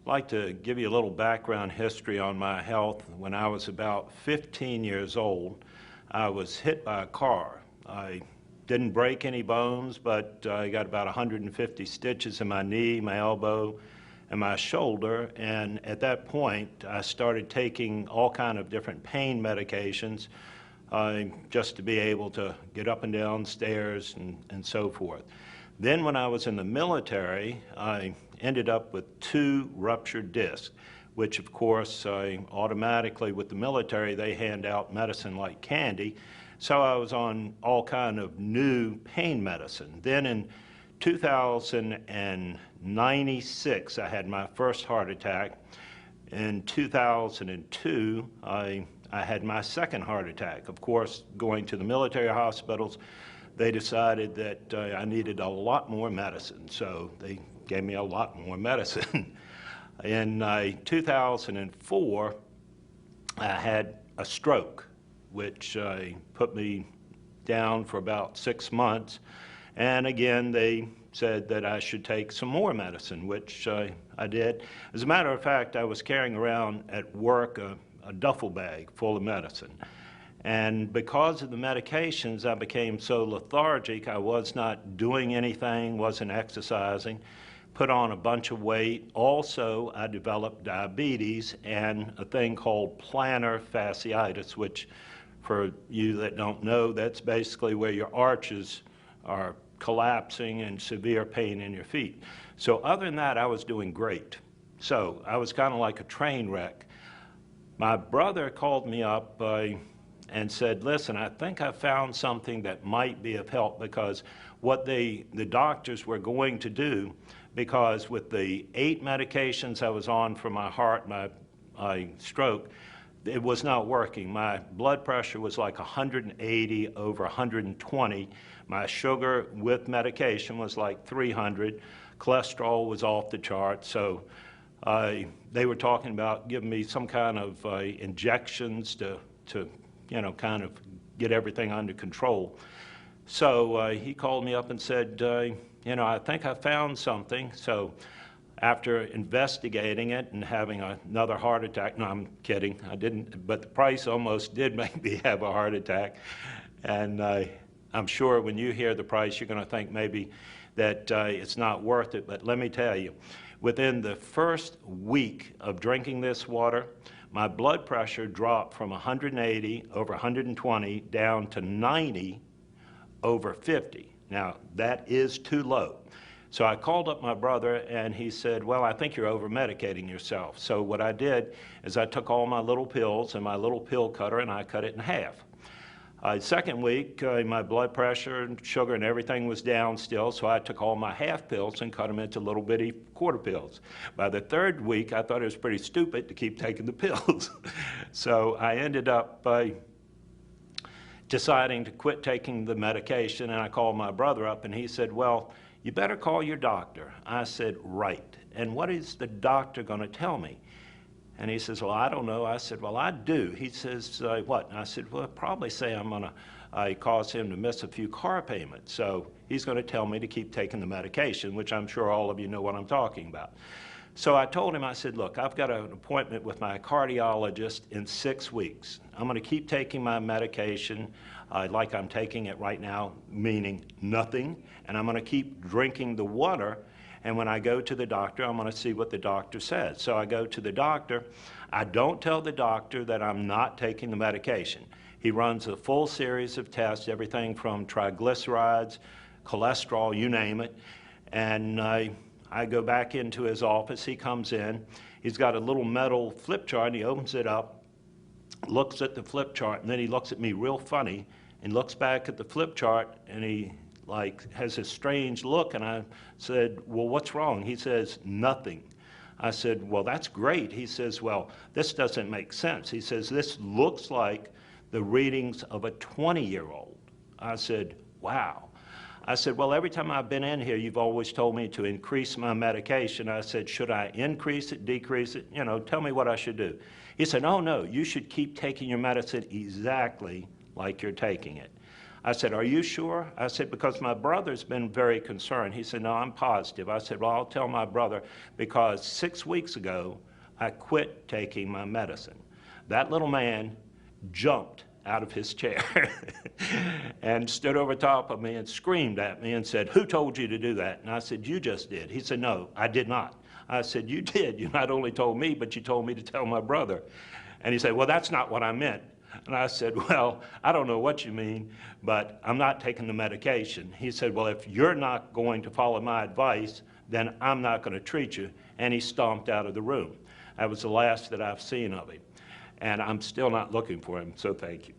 like to give you a little background history on my health. When I was about 15 years old, I was hit by a car. I didn't break any bones, but I got about 150 stitches in my knee, my elbow, and my shoulder. And at that point, I started taking all kind of different pain medications just to be able to get up and down stairs and so forth. Then when I was in the military, I ended up with 2 ruptured discs, which of course automatically with the military they hand out medicine like candy. So I was on all kind of new pain medicine. Then in 2096, I had my first heart attack. In 2002, I had my second heart attack. Of course, going to the military hospitals, they decided that I needed a lot more medicine, so they gave me a lot more medicine. In 2004, I had a stroke, which put me down for about 6 months. And again, they said that I should take some more medicine, which I did. As a matter of fact, I was carrying around at work a duffel bag full of medicine. And because of the medications, I became so lethargic, I was not doing anything, wasn't exercising, put on a bunch of weight. Also, I developed diabetes and a thing called plantar fasciitis, which for you that don't know, that's basically where your arches are collapsing and severe pain in your feet. So other than that, I was doing great. So I was kind of like a train wreck. My brother called me up and said, listen, I think I found something that might be of help, because what the doctors were going to do, because with the 8 medications I was on for my heart, my stroke, it was not working. My blood pressure was like 180 over 120. My sugar with medication was like 300. Cholesterol was off the chart. So they were talking about giving me some kind of injections to kind of get everything under control. So he called me up and said, I think I found something. So after investigating it and having another heart attack, no, I'm kidding, I didn't, but the price almost did make me have a heart attack. And I'm sure when you hear the price, you're going to think maybe that it's not worth it. But let me tell you, within the first week of drinking this water, my blood pressure dropped from 180 over 120 down to 90 over 50. Now, that is too low. So I called up my brother, and he said, well, I think you're over-medicating yourself. So what I did is I took all my little pills and my little pill cutter, and I cut it in half. Second week, my blood pressure and sugar and everything was down still, so I took all my half pills and cut them into little bitty quarter pills. By the third week, I thought it was pretty stupid to keep taking the pills. So I ended up deciding to quit taking the medication, and I called my brother up, and he said, well, you better call your doctor. I said, right. And what is the doctor going to tell me? And he says, well, I don't know. I said, well, I do. He says, what? And I said, well, I'll probably say I'm going to cause him to miss a few car payments. So he's going to tell me to keep taking the medication, which I'm sure all of you know what I'm talking about. So I told him, I said, look, I've got an appointment with my cardiologist in 6 weeks. I'm going to keep taking my medication like I'm taking it right now, meaning nothing, and I'm going to keep drinking the water, and when I go to the doctor, I'm going to see what the doctor says. So I go to the doctor. I don't tell the doctor that I'm not taking the medication. He runs a full series of tests, everything from triglycerides, cholesterol, you name it, and I go back into his office. He comes in. He's got a little metal flip chart, and he opens it up, looks at the flip chart, and then he looks at me real funny and looks back at the flip chart, and he has a strange look. And I said, well, what's wrong? He says, nothing. I said, well, that's great. He says, well, this doesn't make sense. He says, this looks like the readings of a 20-year-old. I said, wow. I said, well, every time I've been in here, you've always told me to increase my medication. I said, should I increase it, decrease it? Tell me what I should do. He said, oh, no, you should keep taking your medicine exactly like you're taking it. I said, are you sure? I said, because my brother's been very concerned. He said, no, I'm positive. I said, well, I'll tell my brother, because 6 weeks ago, I quit taking my medicine. That little man jumped out of his chair and stood over top of me and screamed at me and said, who told you to do that? And I said, you just did. He said, no, I did not. I said, you did. You not only told me, but you told me to tell my brother. And he said, well, that's not what I meant. And I said, well, I don't know what you mean, but I'm not taking the medication. He said, well, if you're not going to follow my advice, then I'm not going to treat you. And he stomped out of the room. That was the last that I've seen of him. And I'm still not looking for him, so thank you.